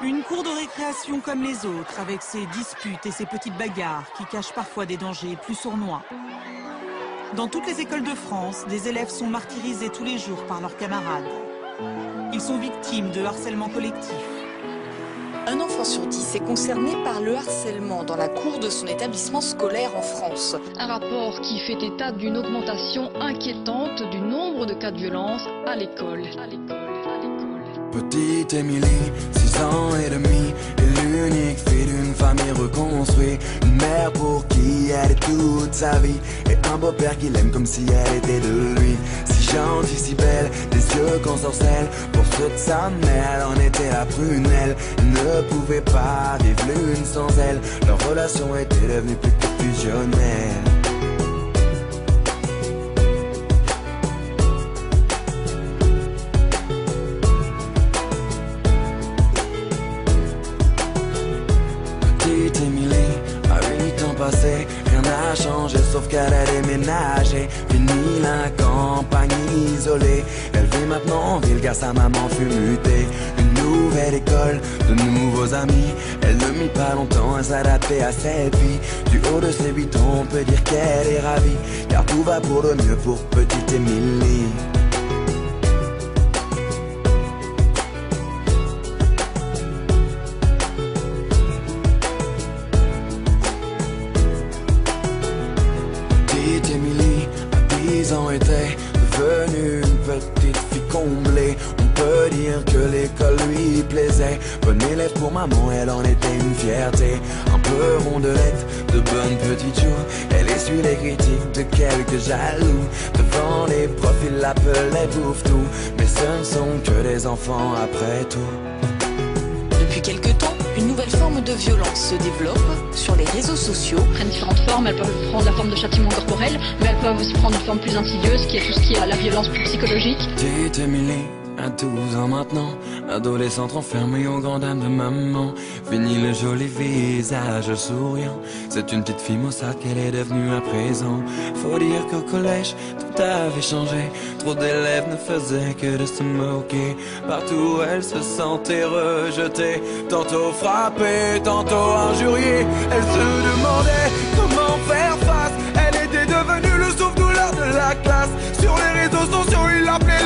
Une cour de récréation comme les autres, avec ses disputes et ses petites bagarres qui cachent parfois des dangers plus sournois. Dans toutes les écoles de France, des élèves sont martyrisés tous les jours par leurs camarades. Ils sont victimes de harcèlement collectif. Un enfant sur 10 est concerné par le harcèlement dans la cour de son établissement scolaire en France. Un rapport qui fait état d'une augmentation inquiétante du nombre de cas de violence à l'école. Petite Émilie, 6 ans et demi, est l'unique fille d'une famille reconstruite. Une mère pour qui elle est toute sa vie, et un beau-père qui l'aime comme si elle était de lui. Si gentille, si belle, des yeux qu'on sorcelle. Pour toute sa mère, elle en était la prunelle. Elle ne pouvait pas vivre l'une sans elle. Leur relation était devenue plus que fusionnelle. Rien n'a changé sauf qu'elle a déménagé. Fini la campagne isolée. Elle vit maintenant en ville car sa maman fut mutée. Une nouvelle école, de nouveaux amis. Elle ne mit pas longtemps à s'adapter à cette vie. Du haut de ses 8 ans on peut dire qu'elle est ravie, car tout va pour le mieux pour petite Émilie. Émilie, à 10 ans, était devenue une petite fille comblée. On peut dire que l'école lui plaisait. Bonne élève pour maman, elle en était une fierté. Un peu rondelette, de bonnes petites joues. Elle essuie les critiques de quelques jaloux. Devant les profs, ils l'appelaient bouffe-tout. Mais ce ne sont que des enfants après tout. Depuis quelque temps, une nouvelle forme de violence se développe sur les réseaux sociaux. Elles prennent différentes formes, elles peuvent prendre la forme de châtiment corporel, mais elles peuvent aussi prendre une forme plus insidieuse, qui est tout ce qui est la violence plus psychologique. Petite Émilie, à 12 ans maintenant, adolescente enfermée aux grandes dames de maman. Fini le joli visage souriant, c'est une petite fille maussade qu'elle est devenue à présent. Faut dire qu'au collège, tout avait changé. Trop d'élèves ne faisaient que de se moquer. Partout elle se sentait rejetée, tantôt frappée, tantôt injuriée. Elle se demandait comment faire face. Elle était devenue le souffle-douleur de la classe. Sur les réseaux sociaux, ils l'appelaient